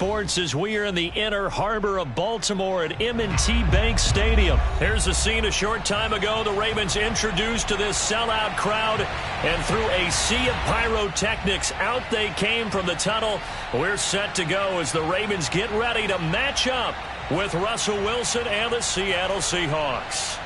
sports as we are in the inner harbor of Baltimore at M&T Bank Stadium. Here's a scene a short time ago. The Ravens introduced to this sellout crowd, and through a sea of pyrotechnics, out they came from the tunnel. We're set to go as the Ravens get ready to match up with Russell Wilson and the Seattle Seahawks.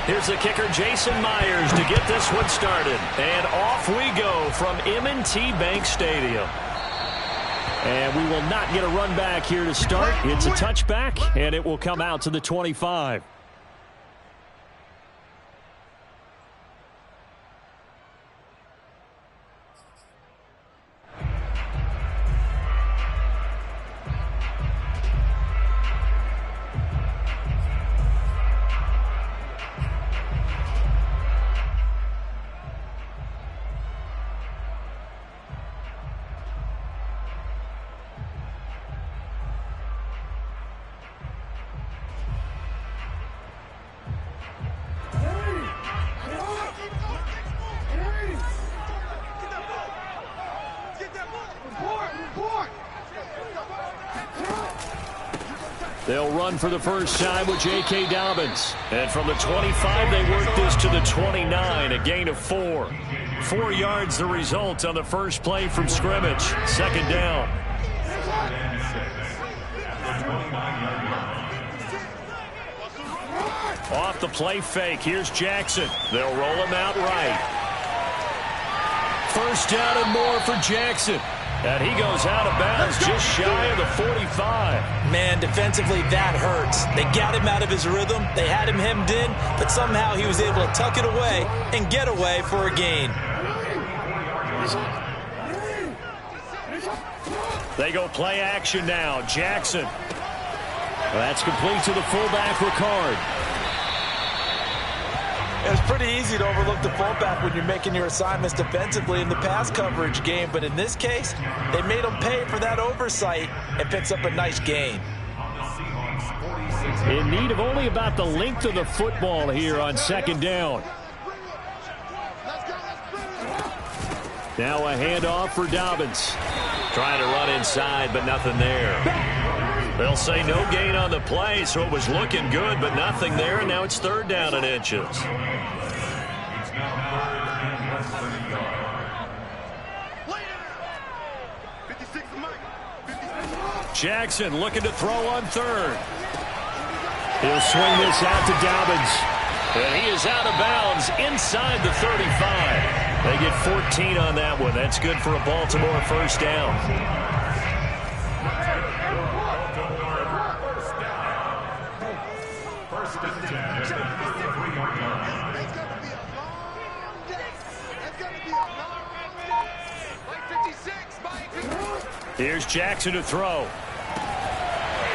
Here's the kicker, Jason Myers, to get this one started. And off we go from M&T Bank Stadium. And we will not get a run back here to start. It's a touchback, and it will come out to the 25. They'll run for the first time with J.K. Dobbins. And from the 25, they work this to the 29, a gain of 4. 4 yards the result on the first play from scrimmage. Second down. Off the play fake, here's Jackson. They'll roll him out right. First down and more for Jackson. And he goes out of bounds just shy of the 45. Man, defensively, that hurts. They got him out of his rhythm. They had him hemmed in, but somehow he was able to tuck it away and get away for a gain. They go play action now. Jackson. That's complete to the fullback, Ricard. It's pretty easy to overlook the fullback when you're making your assignments defensively in the pass coverage game, but in this case, they made him pay for that oversight and picks up a nice gain. In need of only about the length of the football here on second down. Now a handoff for Dobbins. Trying to run inside, but nothing there. They'll say no gain on the play, so it was looking good, but nothing there, and now it's third down and inches. Jackson looking to throw on third. He'll swing this out to Dobbins. And he is out of bounds inside the 35. They get 14 on that one. That's good for a Baltimore first down. Here's Jackson to throw.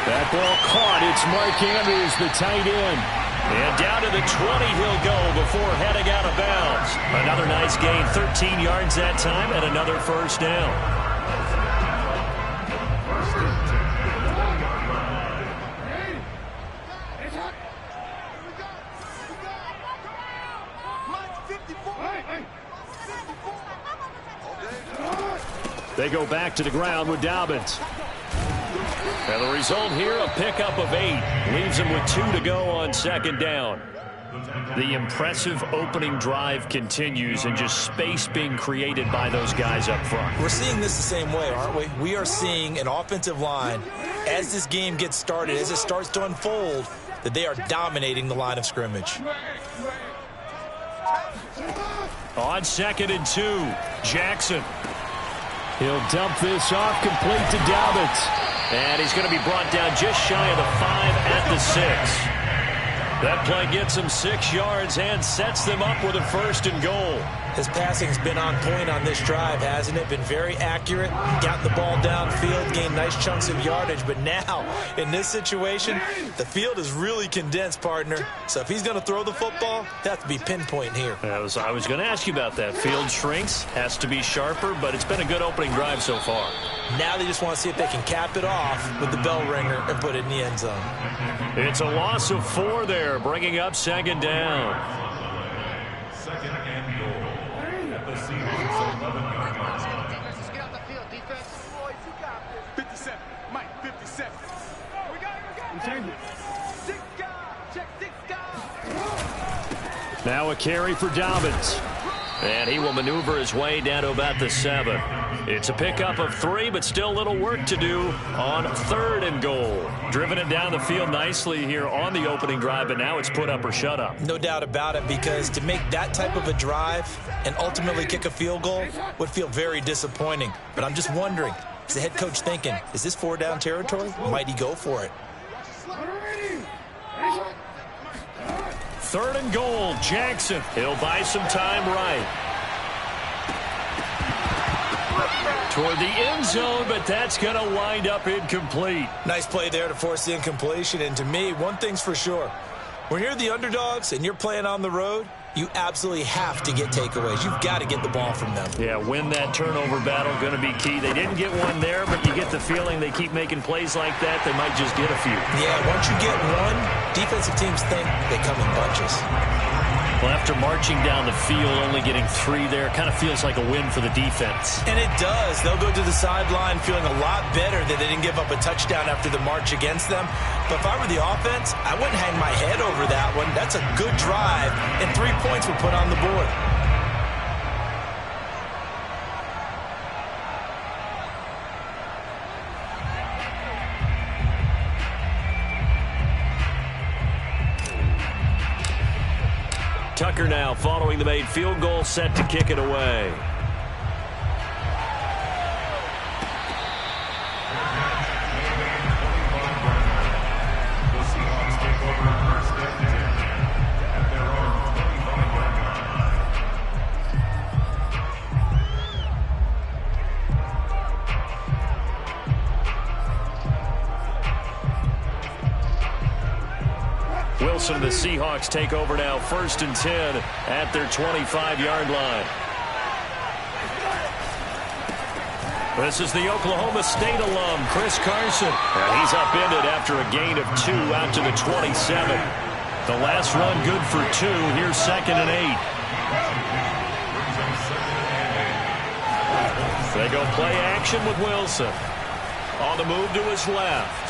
That ball caught. It's Mark Andrews, the tight end. And down to the 20 he'll go before heading out of bounds. Another nice gain, 13 yards that time, and another first down. They go back to the ground with Dobbins. And the result here, a pickup of 8. Leaves them with 2 to go on second down. The impressive opening drive continues, and just space being created by those guys up front. We're seeing this the same way, aren't we? We are seeing an offensive line, as this game gets started, as it starts to unfold, that they are dominating the line of scrimmage. On second and 2, Jackson. He'll dump this off, complete to Dobbins. And he's going to be brought down just shy of the 5 at the 6. That play gets him 6 yards and sets them up with a first and goal. His passing's been on point on this drive, hasn't it? Been very accurate, got the ball downfield, gained nice chunks of yardage. But now, in this situation, the field is really condensed, partner. So if he's going to throw the football, they have to be pinpoint here. I was going to ask you about that. Field shrinks, has to be sharper, but it's been a good opening drive so far. Now they just want to see if they can cap it off with the bell ringer and put it in the end zone. It's a loss of 4 there, bringing up second down. Now a carry for Dobbins. And he will maneuver his way down to about the 7. It's a pickup of 3, but still a little work to do on 3rd and goal. Driven it down the field nicely here on the opening drive, but now it's put up or shut up. No doubt about it, because to make that type of a drive and ultimately kick a field goal would feel very disappointing. But I'm just wondering, is the head coach thinking, is this 4-down territory? Might he go for it? 3rd and goal, Jackson. He'll buy some time right. Toward the end zone, but that's going to wind up incomplete. Nice play there to force the incompletion. And to me, one thing's for sure. When you're the underdogs and you're playing on the road, you absolutely have to get takeaways. You've got to get the ball from them. Yeah, win that turnover battle, going to be key. They didn't get one there, but you get the feeling they keep making plays like that, they might just get a few. Yeah, once you get one, defensive teams think they come in bunches. Well, after marching down the field, only getting 3 there, kind of feels like a win for the defense. And it does. They'll go to the sideline feeling a lot better that they didn't give up a touchdown after the march against them. But if I were the offense, I wouldn't hang my head over that one. That's a good drive, and 3 points were put on the board. Tucker now following the made field goal, set to kick it away. Wilson, the Seahawks take over now, 1st and 10 at their 25-yard line. This is the Oklahoma State alum, Chris Carson. And he's upended after a gain of 2 out to the 27. The last run good for 2. Here's 2nd and 8. They go play action with Wilson. On the move to his left.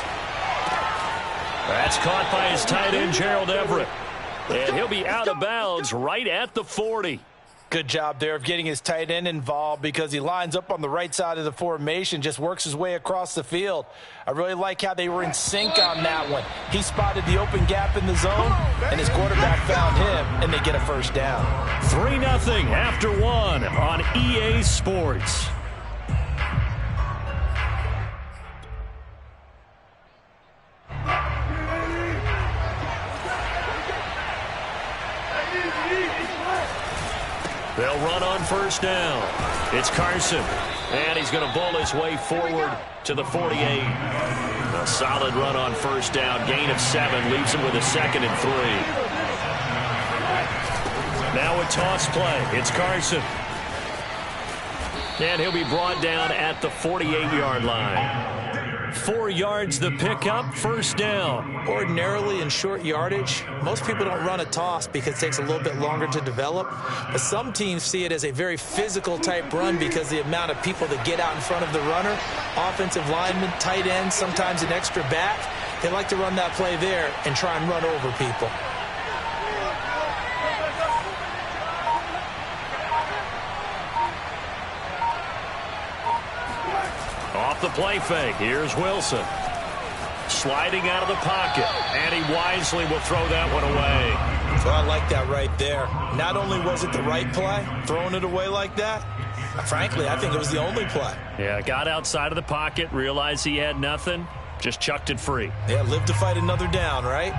That's caught by his tight end, Gerald Everett. And he'll be out of bounds right at the 40. Good job there of getting his tight end involved, because he lines up on the right side of the formation, just works his way across the field. I really like how they were in sync on that one. He spotted the open gap in the zone, and his quarterback found him, and they get a 1st down. 3-0 after 1 on EA Sports. They'll run on 1st down. It's Carson, and he's going to bull his way forward to the 48. A solid run on 1st down. Gain of 7 leaves him with a 2nd and 3. Now a toss play. It's Carson. And he'll be brought down at the 48-yard line. 4 yards the pickup, 1st down. Ordinarily in short yardage, most people don't run a toss because it takes a little bit longer to develop. But some teams see it as a very physical type run because the amount of people that get out in front of the runner, offensive linemen, tight ends, sometimes an extra back. They like to run that play there and try and run over people. Off the play fake, here's Wilson. Sliding out of the pocket, and he wisely will throw that one away. So I like that right there. Not only was it the right play, throwing it away like that, frankly, I think it was the only play. Yeah, got outside of the pocket, realized he had nothing, just chucked it free. Yeah, live to fight another down, right?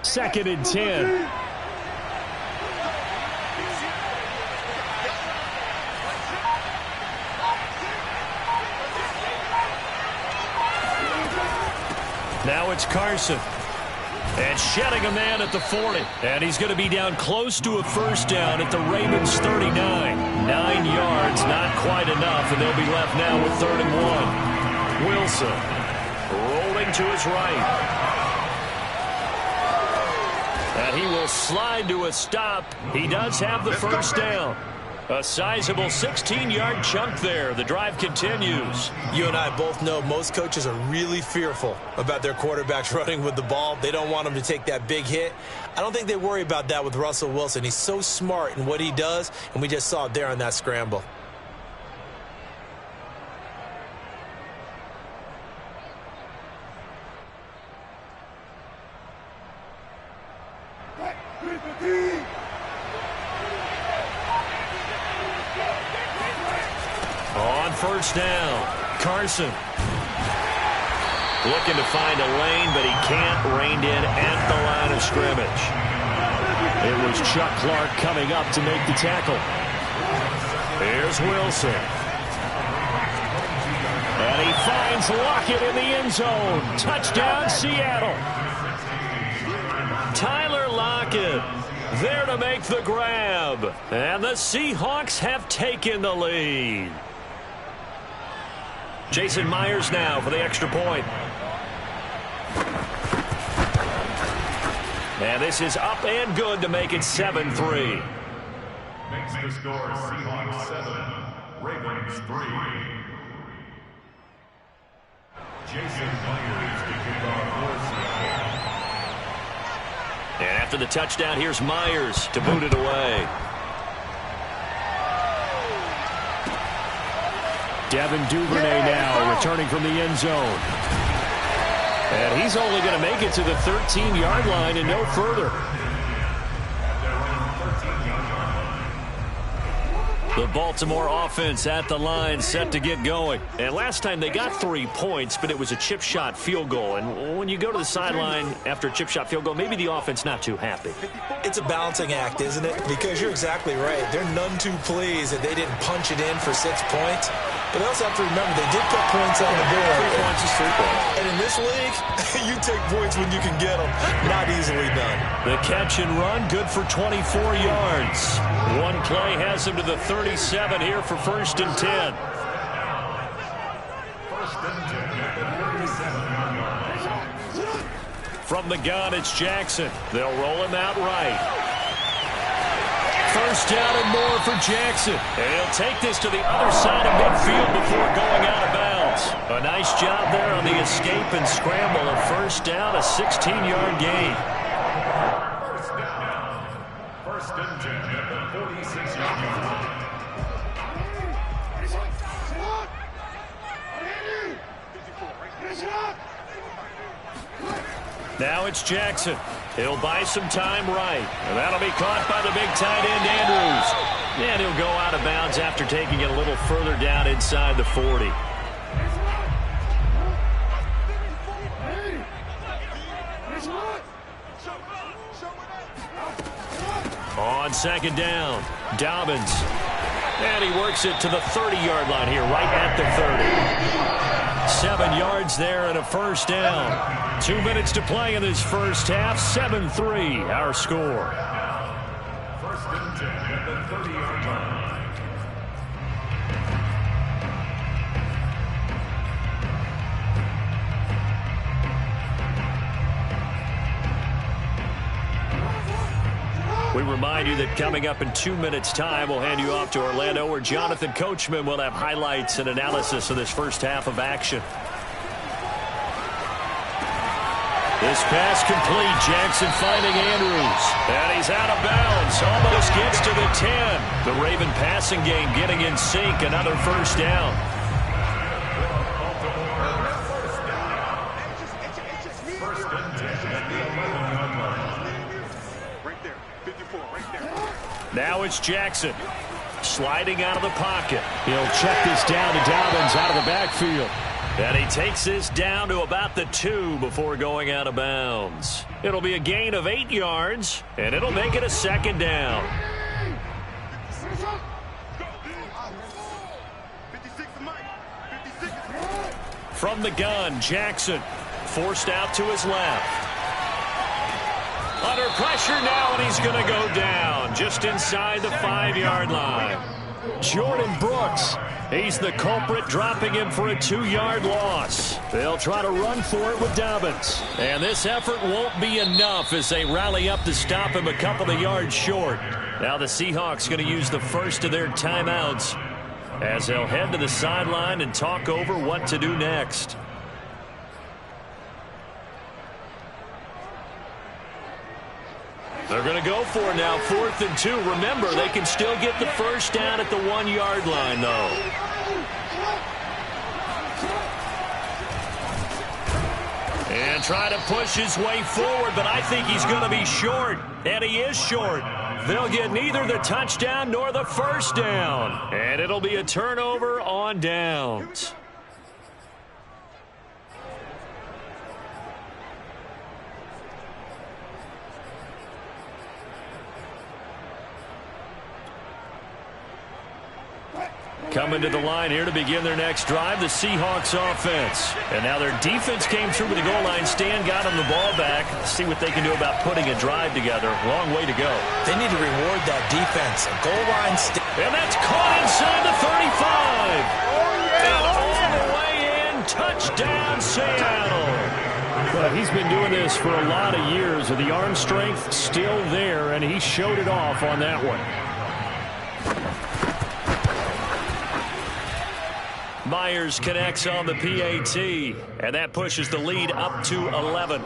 Second and 10. Now it's Carson. And shedding a man at the 40. And he's going to be down close to a 1st down at the Ravens 39. 9 yards, not quite enough, and they'll be left now with 3rd and 1. Wilson rolling to his right. And he will slide to a stop. He does have the first down. A sizable 16-yard chunk there. The drive continues. You and I both know most coaches are really fearful about their quarterbacks running with the ball. They don't want them to take that big hit. I don't think they worry about that with Russell Wilson. He's so smart in what he does, and we just saw it there on that scramble. On first down, Carson. Looking to find a lane, but he can't. Reined in at the line of scrimmage. It was Chuck Clark coming up to make the tackle. Here's Wilson. And he finds Lockett in the end zone. Touchdown, Seattle. Tyler Lockett there to make the grab. And the Seahawks have taken the lead. Jason Myers now for the extra point. And this is up and good to make it 7-3. Makes the score Seahawks 7, Ravens 3. Jason Myers to kick off for Seattle. And after the touchdown, here's Myers to boot it away. Devin Duvernay now returning from the end zone. And he's only going to make it to the 13-yard line and no further. The Baltimore offense at the line set to get going. And last time they got 3 points, but it was a chip shot field goal. And when you go to the sideline after a chip shot field goal, maybe the offense not too happy. It's a balancing act, isn't it? Because you're exactly right. They're none too pleased that they didn't punch it in for 6 points. But they also have to remember they did put points on the board. 3 points is 3 points. And in this league, you take points when you can get them. Not easily done. The catch and run, good for 24 yards. One play has him to the 37 here for 1st and 10. From the gun, it's Jackson. They'll roll him out right. First down and more for Jackson. And he'll take this to the other side of midfield before going out of bounds. A nice job there on the escape and scramble. A first down, a 16-yard gain. First and 10 at the 46-yard line. Now it's Jackson. He'll buy some time right. And that'll be caught by the big tight end, Andrews. And he'll go out of bounds after taking it a little further down inside the 40. On second down, Dobbins. And he works it to the 30-yard line here, right at the 30. 7 yards there and a first down. 2 minutes to play in this first half. 7-3, our score. First and 10 at the 30-yard line. We remind you that coming up in 2 minutes' time, we'll hand you off to Orlando, where Jonathan Coachman will have highlights and analysis of this first half of action. This pass complete. Jackson finding Andrews. And he's out of bounds. Almost gets to the 10. The Raven passing game getting in sync. Another first down. Now it's Jackson sliding out of the pocket. He'll check this down to Dobbins out of the backfield. And he takes this down to about the 2 before going out of bounds. It'll be a gain of 8 yards, and it'll make it a second down. From the gun, Jackson forced out to his left. Under pressure now, and he's going to go down just inside the 5-yard line. Jordan Brooks, he's the culprit, dropping him for a 2-yard loss. They'll try to run for it with Dobbins. And this effort won't be enough as they rally up to stop him a couple of yards short. Now the Seahawks going to use the first of their timeouts as they'll head to the sideline and talk over what to do next. They're going to go for it now, 4th and 2. Remember, they can still get the first down at the 1-yard line, though. And try to push his way forward, but I think he's going to be short. And he is short. They'll get neither the touchdown nor the first down. And it'll be a turnover on downs. Coming to the line here to begin their next drive, the Seahawks offense. And now their defense came through with the goal line stand, got them the ball back. Let's see what they can do about putting a drive together. Long way to go. They need to reward that defense. A goal line stand. And that's caught inside the 35. And all the way in, touchdown Seattle. Well, he's been doing this for a lot of years, with the arm strength still there, and he showed it off on that one. Myers connects on the PAT, and that pushes the lead up to 11.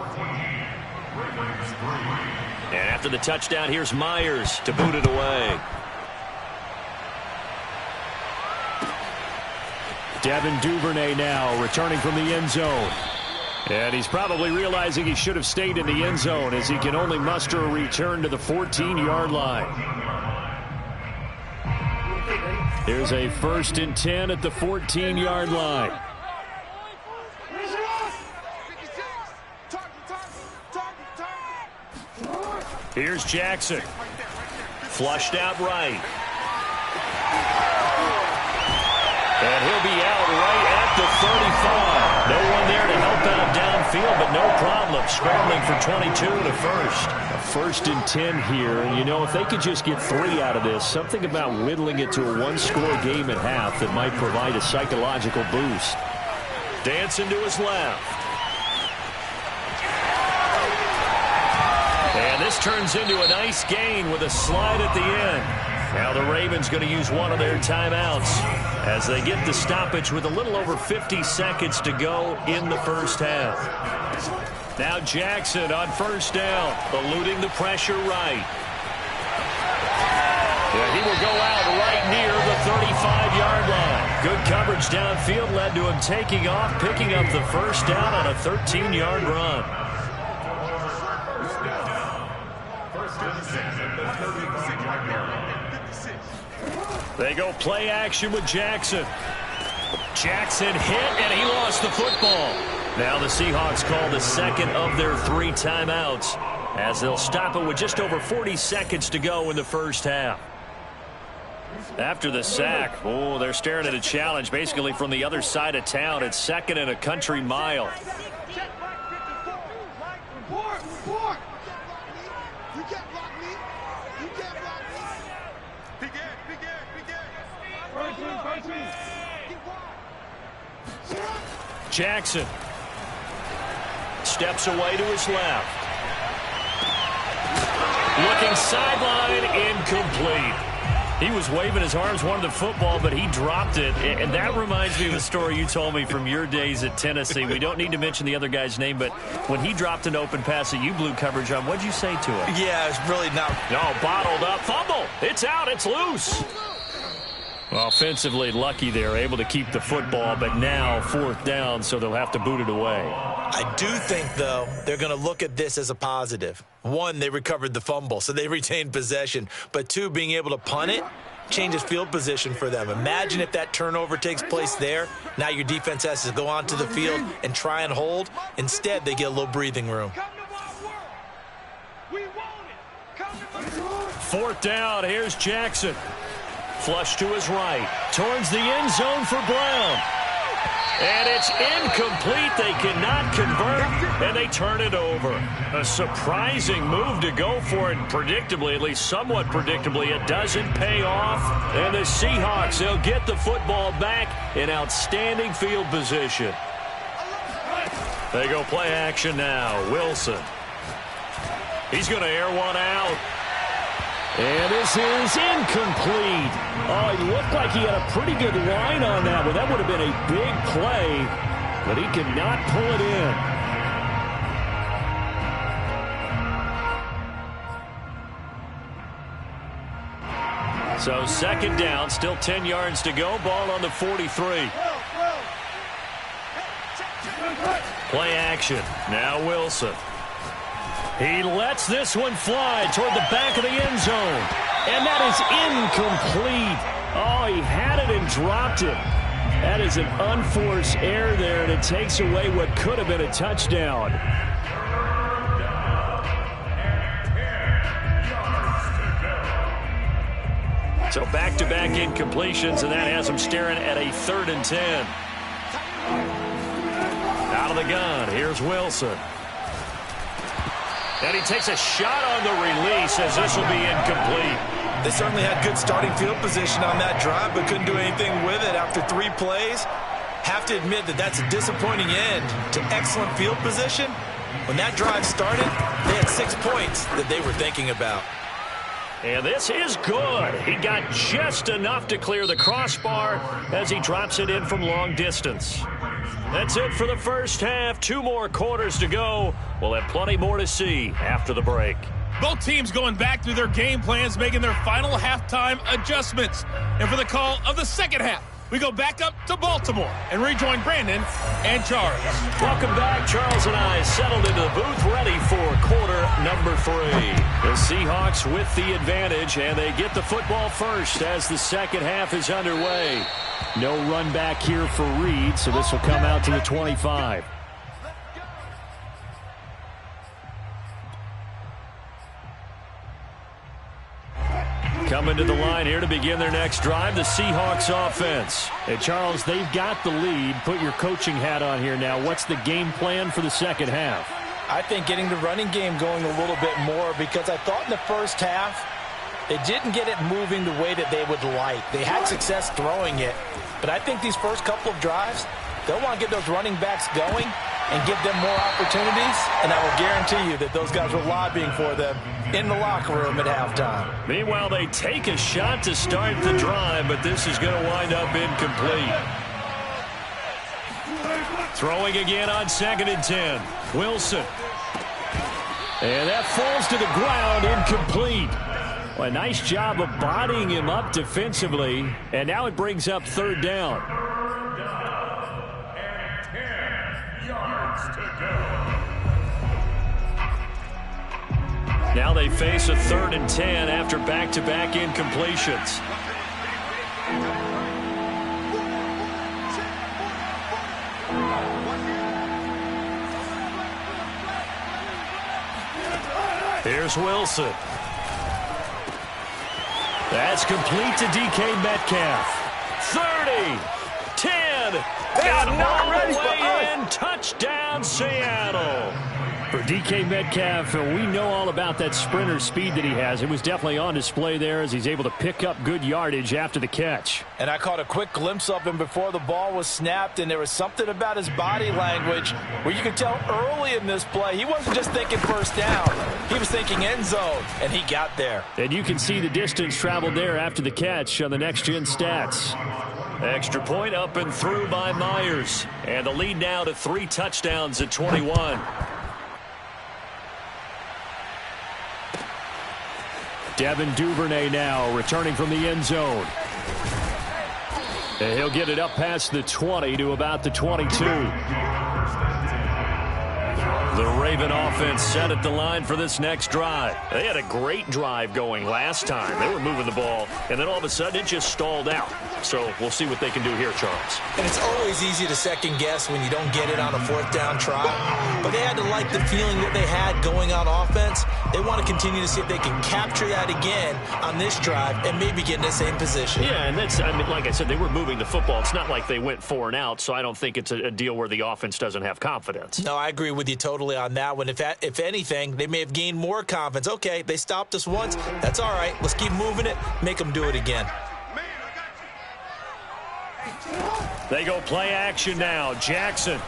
And after the touchdown, here's Myers to boot it away. Devin Duvernay now returning from the end zone. And he's probably realizing he should have stayed in the end zone, as he can only muster a return to the 14-yard line. Here's a 1st and 10 at the 14-yard line. Here's Jackson. Flushed out right. And he'll be out right at the 35. No one there to help out downfield, but no problem. Scrambling for 22 to first. A 1st and 10 here. And, you know, if they could just get 3 out of this, something about whittling it to a one-score game at half that might provide a psychological boost. Dancing to his left. And this turns into a nice gain with a slide at the end. Now the Ravens going to use one of their timeouts as they get the stoppage with a little over 50 seconds to go in the first half. Now Jackson on first down, eluding the pressure right. Yeah, he will go out right near the 35-yard line. Good coverage downfield led to him taking off, picking up the first down on a 13-yard run. They go play action with Jackson. Jackson hit, and he lost the football. Now the Seahawks call the second of their 3 timeouts as they'll stop it with just over 40 seconds to go in the first half. After the sack, they're staring at a challenge basically from the other side of town. It's 2nd and a country mile. Jackson steps away to his left. Looking sideline, incomplete. He was waving his arms, wanted the football, but he dropped it. And that reminds me of a story you told me from your days at Tennessee. We don't need to mention the other guy's name, but when he dropped an open pass that you blew coverage on, what'd you say to him? Yeah, it's really not. No, bottled up. Fumble. It's out. It's loose. Well, offensively lucky they're able to keep the football, but now 4th down, so they'll have to boot it away. I do think, though, they're going to look at this as a positive. 1, they recovered the fumble, so they retained possession. But 2, being able to punt it changes field position for them. Imagine if that turnover takes place there. Now your defense has to go onto the field and try and hold. Instead, they get a little breathing room. 4th down, here's Jackson. Flush to his right. Towards the end zone for Brown. And it's incomplete. They cannot convert, and they turn it over. A surprising move to go for it. Predictably, at least somewhat predictably, it doesn't pay off. And the Seahawks, they'll get the football back in outstanding field position. They go play action now. Wilson. He's going to air one out. And this is incomplete. Oh, he looked like he had a pretty good line on that one. That would have been a big play, but he could not pull it in. So second down, still 10 yards to go. Ball on the 43. Play action. Now Wilson. He lets this one fly toward the back of the end zone. And that is incomplete. Oh, he had it and dropped it. That is an unforced error there, and it takes away what could have been a touchdown. So back-to-back incompletions, and that has him staring at a 3rd and 10. Out of the gun, here's Wilson. And he takes a shot on the release as this will be incomplete. They certainly had good starting field position on that drive, but couldn't do anything with it after 3 plays. Have to admit that that's a disappointing end to excellent field position. When that drive started, they had 6 points that they were thinking about. And this is good. He got just enough to clear the crossbar as he drops it in from long distance. That's it for the first half. 2 more quarters to go. We'll have plenty more to see after the break. Both teams going back through their game plans, making their final halftime adjustments. And for the call of the second half, we go back up to Baltimore and rejoin Brandon and Charles. Welcome back. Charles and I settled into the booth, ready for quarter number 3. The Seahawks with the advantage, and they get the football first as the second half is underway. No run back here for Reed, so this will come out to the 25. Coming to the line here to begin their next drive, the Seahawks offense. Hey, Charles, they've got the lead. Put your coaching hat on here now. What's the game plan for the second half? I think getting the running game going a little bit more, because I thought in the first half they didn't get it moving the way that they would like. They had success throwing it, but I think these first couple of drives, they'll want to get those running backs going and give them more opportunities, and I will guarantee you that those guys were lobbying for them in the locker room at halftime. Meanwhile, they take a shot to start the drive, but this is going to wind up incomplete. Throwing again on 2nd and 10. Wilson. And that falls to the ground, incomplete. Well, a nice job of bodying him up defensively, and now it brings up 3rd down. Now they face a 3rd and 10 after back-to-back incompletions. Here's Wilson. That's complete to DK Metcalf. 30, 10, and all the way in. Touchdown, Seattle. For DK Metcalf, we know all about that sprinter speed that he has. It was definitely on display there as he's able to pick up good yardage after the catch. And I caught a quick glimpse of him before the ball was snapped, and there was something about his body language where you could tell early in this play he wasn't just thinking first down. He was thinking end zone, and he got there. And you can see the distance traveled there after the catch on the next-gen stats. Extra point up and through by Myers. And the lead now to 3 touchdowns at 21. Devin Duvernay now returning from the end zone. And he'll get it up past the 20 to about the 22. The Raven offense set at the line for this next drive. They had a great drive going last time. They were moving the ball, and then all of a sudden it just stalled out. So we'll see what they can do here, Charles. And it's always easy to second guess when you don't get it on a 4th down try. But they had to like the feeling that they had going on offense. They want to continue to see if they can capture that again on this drive and maybe get in the same position. Yeah, and that's, I mean, like I said, they were moving the football. It's not like they went 4 and out, so I don't think it's a deal where the offense doesn't have confidence. No, I agree with you totally on that one. If anything, they may have gained more confidence. Okay, they stopped us once. That's all right. Let's keep moving it. Make them do it again. They go play action now. Jackson.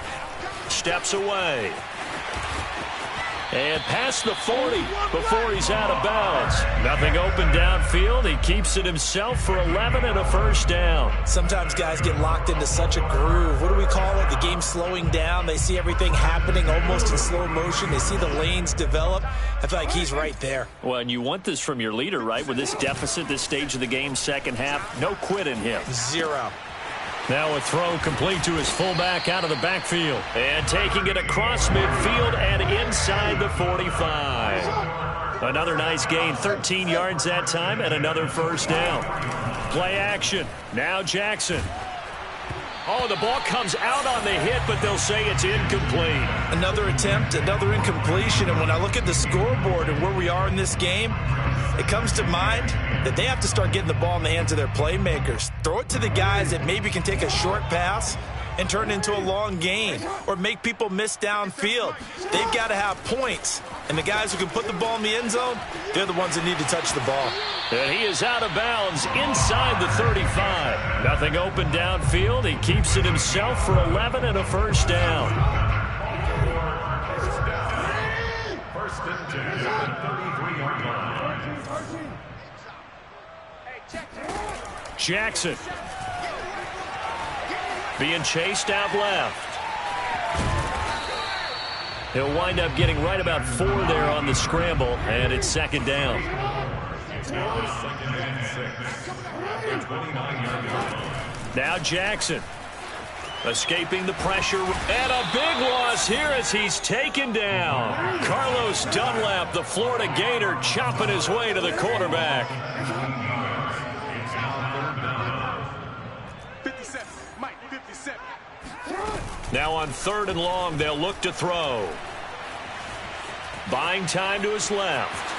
steps away. And past the 40 before he's out of bounds. Nothing open downfield. He keeps it himself for 11 and a first down. Sometimes guys get locked into such a groove. What do we call it? The game's slowing down. They see everything happening almost in slow motion. They see the lanes develop. I feel like he's right there. Well, and you want this from your leader, right? With this deficit, this stage of the game, second half, no quit in him. Zero. Now a throw complete to his fullback out of the backfield. And taking it across midfield and inside the 45. Another nice gain, 13 yards that time, and another first down. Play action. Now Jackson. Oh, the ball comes out on the hit, but they'll say it's incomplete. Another attempt, another incompletion. And when I look at the scoreboard and where we are in this game, it comes to mind that they have to start getting the ball in the hands of their playmakers. Throw it to the guys that maybe can take a short pass and turn it into a long gain or make people miss downfield. They've got to have points. And the guys who can put the ball in the end zone, they're the ones that need to touch the ball. And he is out of bounds inside the 35. Nothing open downfield. He keeps it himself for 11 and a first down. First and 10 at the 33-yard line. Jackson being chased out left. He'll wind up getting right about 4 there on the scramble, and it's second down. Now Jackson escaping the pressure, and a big loss here as he's taken down. Carlos Dunlap, the Florida Gator, chopping his way to the quarterback. 57, Mike, 57. Now on 3rd and long, they'll look to throw. Buying time to his left.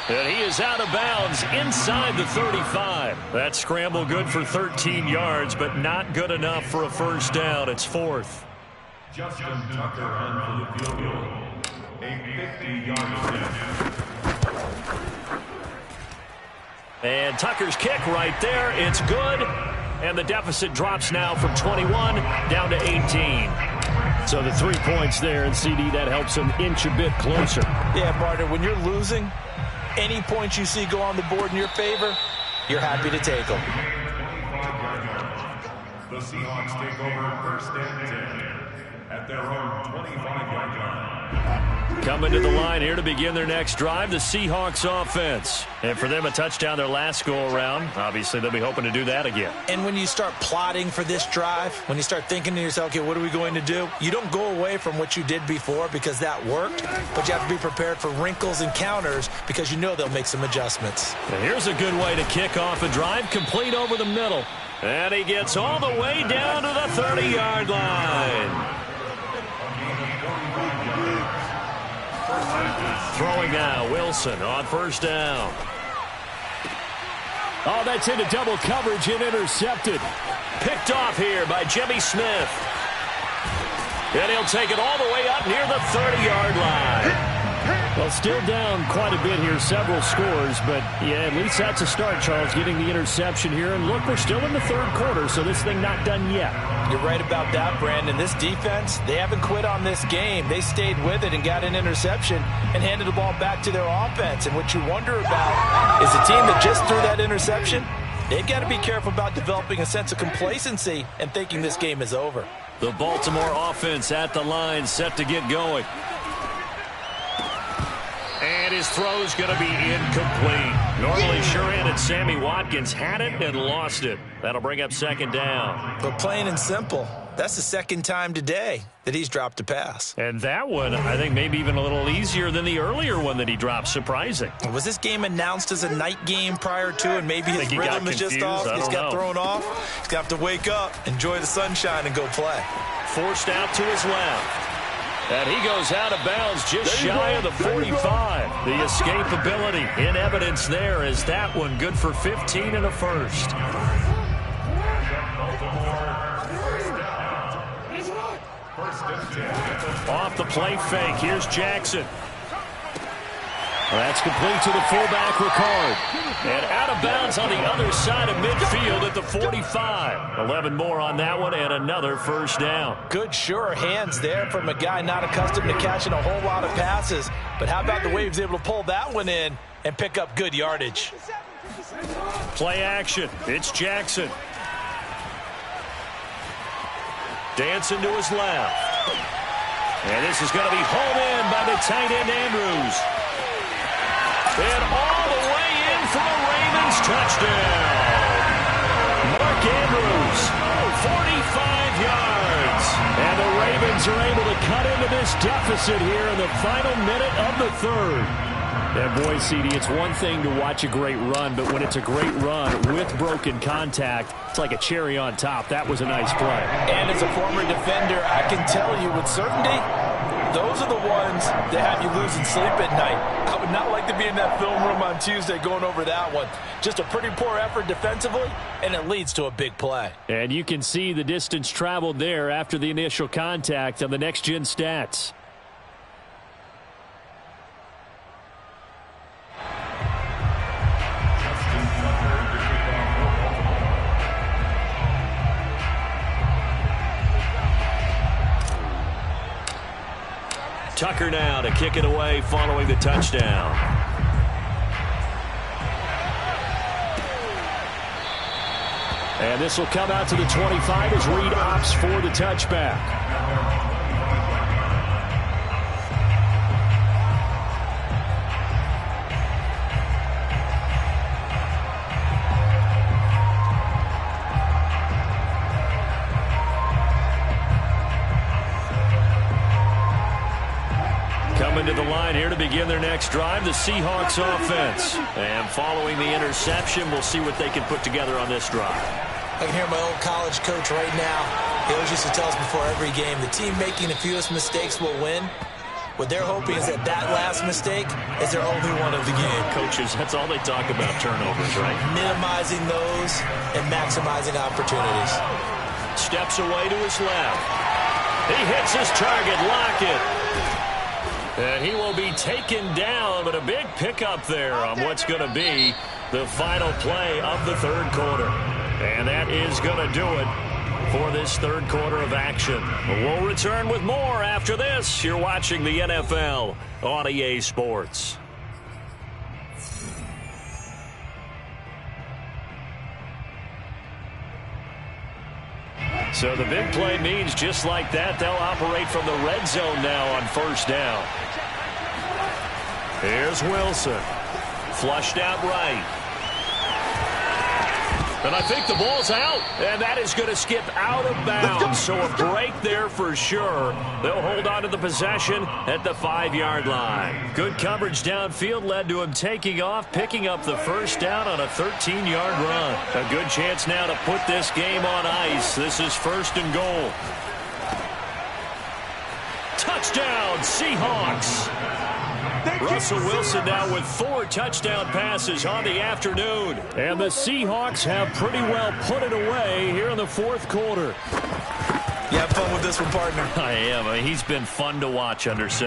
And he is out of bounds inside the 35. That scramble good for 13 yards, but not good enough for a first down. It's 4th. Justin Tucker on for the field goal. A 50-yard attempt. And Tucker's kick right there. It's good. And the deficit drops now from 21 down to 18. So the 3 points there, and CD, that helps him inch a bit closer. Yeah, partner, when you're losing, any points you see go on the board in your favor, you're happy to take them. The Seahawks take over first and 10 at their own 25-yard line. Coming to the line here to begin their next drive, the Seahawks offense. And for them, a touchdown their last go-around. Obviously, they'll be hoping to do that again. And when you start plotting for this drive, when you start thinking to yourself, okay, what are we going to do? You don't go away from what you did before because that worked, but you have to be prepared for wrinkles and counters because you know they'll make some adjustments. And here's a good way to kick off a drive, complete over the middle. And he gets all the way down to the 30-yard line. Throwing now, Wilson on first down. Oh, that's into double coverage and intercepted. Picked off here by Jimmy Smith. And he'll take it all the way up near the 30-yard line. Well, still down quite a bit here, several scores, but yeah, at least that's a start, Charles, getting the interception here. And look, we're still in the 3rd quarter, so this thing not done yet. You're right about that, Brandon. This defense, they haven't quit on this game. They stayed with it and got an interception and handed the ball back to their offense. And what you wonder about is a team that just threw that interception, they've got to be careful about developing a sense of complacency and thinking this game is over. The Baltimore offense at the line, set to get going. And his throw's going to be incomplete. Normally sure-handed Sammy Watkins had it and lost it. That'll bring up second down. But plain and simple, that's the second time today that he's dropped a pass. And that one, I think, maybe even a little easier than the earlier one that he dropped. Surprising. Was this game announced as a night game prior to, and maybe his rhythm is just off? He's got thrown off. He's going to have to wake up, enjoy the sunshine, and go play. Forced out to his left. And he goes out of bounds just shy of the 45. The escapability in evidence there is that one good for 15 and a first. Off the play fake, here's Jackson. That's complete to the fullback, Ricard. And out of bounds on the other side of midfield at the 45. 11 more on that one and another first down. Good, sure hands there from a guy not accustomed to catching a whole lot of passes. But how about the way he was able to pull that one in and pick up good yardage? Play action. It's Jackson. Dancing to his left. And this is going to be hauled in by the tight end, Andrews. And all the way in for a Ravens touchdown. Mark Andrews, 45 yards. And the Ravens are able to cut into this deficit here in the final minute of the third. And boy, CD, it's one thing to watch a great run, but when it's a great run with broken contact, it's like a cherry on top. That was a nice play. And as a former defender, I can tell you with certainty, those are the ones that have you losing sleep at night. I would not like to be in that film room on Tuesday going over that one. Just a pretty poor effort defensively, and it leads to a big play. And you can see the distance traveled there after the initial contact on the next-gen stats. Tucker now to kick it away following the touchdown. And this will come out to the 25 as Reed opts for the touchback. Coming to the line here to begin their next drive, the Seahawks offense. And following the interception, we'll see what they can put together on this drive. I can hear my old college coach right now. He always used to tell us before every game, the team making the fewest mistakes will win. What they're hoping is that last mistake is their only one of the game. Coaches, that's all they talk about, turnovers, right? Minimizing those and maximizing opportunities. Steps away to his left. He hits his target, Lockett. And he will be taken down, but a big pickup there on what's going to be the final play of the third quarter. And that is going to do it for this third quarter of action. We'll return with more after this. You're watching the NFL on EA Sports. So the big play means just like that, they'll operate from the red zone now on first down. Here's Wilson. Flushed out right. And I think the ball's out. And that is going to skip out of bounds. So a break there for sure. They'll hold on to the possession at the 5-yard line. Good coverage downfield led to him taking off, picking up the first down on a 13-yard run. A good chance now to put this game on ice. This is first and goal. Touchdown, Seahawks. Russell Wilson now with 4 touchdown passes on the afternoon. And the Seahawks have pretty well put it away here in the fourth quarter. You have fun with this one, partner? I am. He's been fun to watch under center.